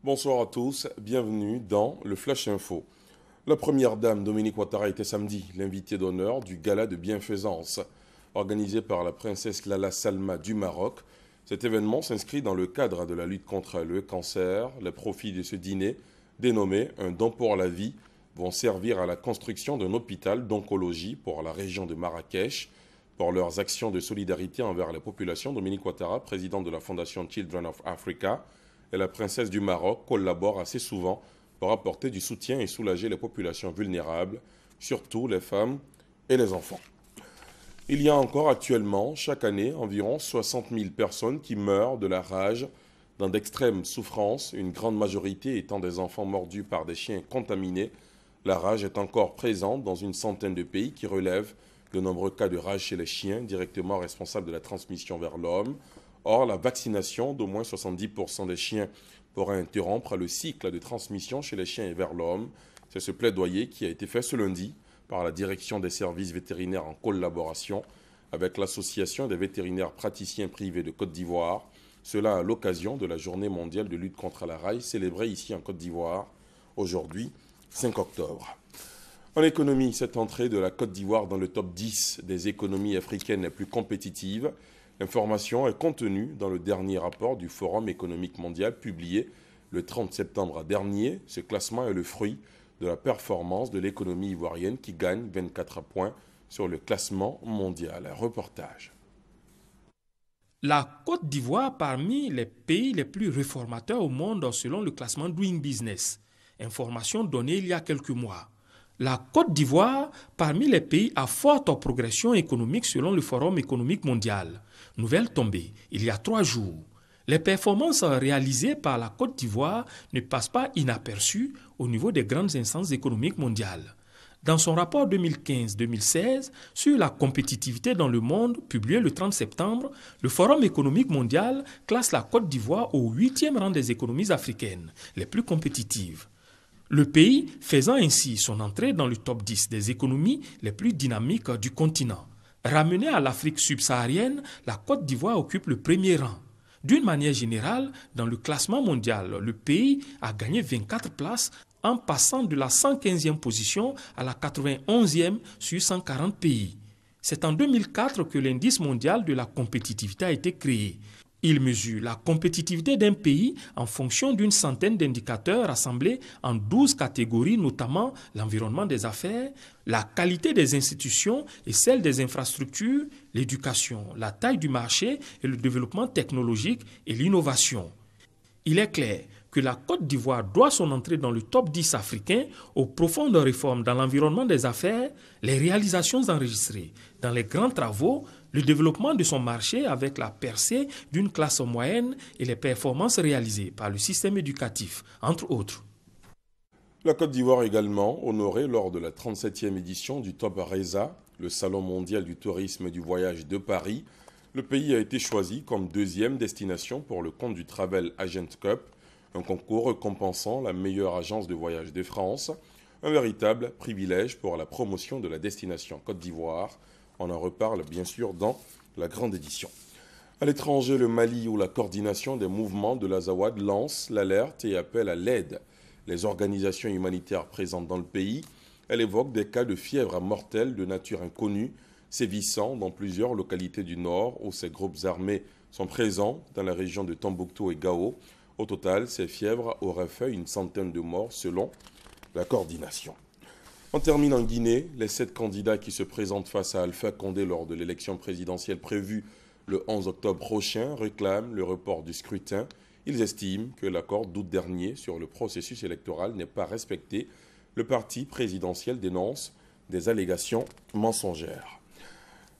Bonsoir à tous, bienvenue dans le Flash Info. La première dame Dominique Ouattara était samedi l'invitée d'honneur du gala de bienfaisance organisé par la princesse Lala Salma du Maroc. Cet événement s'inscrit dans le cadre de la lutte contre le cancer. Les profits de ce dîner, dénommé Un don pour la vie, vont servir à la construction d'un hôpital d'oncologie pour la région de Marrakech. Pour leurs actions de solidarité envers les populations, Dominique Ouattara, président de la fondation Children of Africa, et la princesse du Maroc collaborent assez souvent pour apporter du soutien et soulager les populations vulnérables, surtout les femmes et les enfants. Il y a encore actuellement, chaque année, environ 60 000 personnes qui meurent de la rage dans d'extrêmes souffrances, une grande majorité étant des enfants mordus par des chiens contaminés. La rage est encore présente dans une centaine de pays qui relèvent de nombreux cas de rage chez les chiens, directement responsables de la transmission vers l'homme. Or, la vaccination d'au moins 70% des chiens pourrait interrompre le cycle de transmission chez les chiens et vers l'homme. C'est ce plaidoyer qui a été fait ce lundi par la direction des services vétérinaires en collaboration avec l'Association des vétérinaires praticiens privés de Côte d'Ivoire. Cela à l'occasion de la Journée mondiale de lutte contre la rage célébrée ici en Côte d'Ivoire, aujourd'hui 5 octobre. En économie, cette entrée de la Côte d'Ivoire dans le top 10 des économies africaines les plus compétitives. L'information est contenue dans le dernier rapport du Forum économique mondial publié le 30 septembre dernier. Ce classement est le fruit de la performance de l'économie ivoirienne qui gagne 24 points sur le classement mondial. Reportage. La Côte d'Ivoire parmi les pays les plus réformateurs au monde selon le classement Doing Business. Information donnée il y a quelques mois. La Côte d'Ivoire parmi les pays à forte progression économique selon le Forum économique mondial. Nouvelle tombée il y a 3 jours. Les performances réalisées par la Côte d'Ivoire ne passent pas inaperçues au niveau des grandes instances économiques mondiales. Dans son rapport 2015-2016 sur la compétitivité dans le monde, publié le 30 septembre, le Forum économique mondial classe la Côte d'Ivoire au 8e rang des économies africaines les plus compétitives. Le pays faisant ainsi son entrée dans le top 10 des économies les plus dynamiques du continent. Ramenée à l'Afrique subsaharienne, la Côte d'Ivoire occupe le premier rang. D'une manière générale, dans le classement mondial, le pays a gagné 24 places en passant de la 115e position à la 91e sur 140 pays. C'est en 2004 que l'indice mondial de la compétitivité a été créé. Il mesure la compétitivité d'un pays en fonction d'une centaine d'indicateurs rassemblés en 12 catégories, notamment l'environnement des affaires, la qualité des institutions et celle des infrastructures, l'éducation, la taille du marché et le développement technologique et l'innovation. Il est clair que la Côte d'Ivoire doit son entrée dans le top 10 africain aux profondes réformes dans l'environnement des affaires, les réalisations enregistrées dans les grands travaux, le développement de son marché avec la percée d'une classe moyenne et les performances réalisées par le système éducatif, entre autres. La Côte d'Ivoire également honorée lors de la 37e édition du Top Reza, le Salon mondial du tourisme et du voyage de Paris. Le pays a été choisi comme deuxième destination pour le compte du Travel Agent Cup, un concours récompensant la meilleure agence de voyage de France, un véritable privilège pour la promotion de la destination Côte d'Ivoire. On en reparle bien sûr dans la grande édition. À l'étranger, le Mali, où la coordination des mouvements de l'Azawad lance l'alerte et appelle à l'aide les organisations humanitaires présentes dans le pays. Elle évoque des cas de fièvre mortelle de nature inconnue sévissant dans plusieurs localités du nord où ces groupes armés sont présents dans la région de Tombouctou et Gao. Au total, ces fièvres auraient fait une centaine de morts selon la coordination. On termine en Guinée. Les 7 candidats qui se présentent face à Alpha Condé lors de l'élection présidentielle prévue le 11 octobre prochain réclament le report du scrutin. Ils estiment que l'accord d'août dernier sur le processus électoral n'est pas respecté. Le parti présidentiel dénonce des allégations mensongères.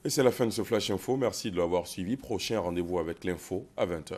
Et c'est la fin de ce Flash Info. Merci de l'avoir suivi. Prochain rendez-vous avec l'info à 20 h.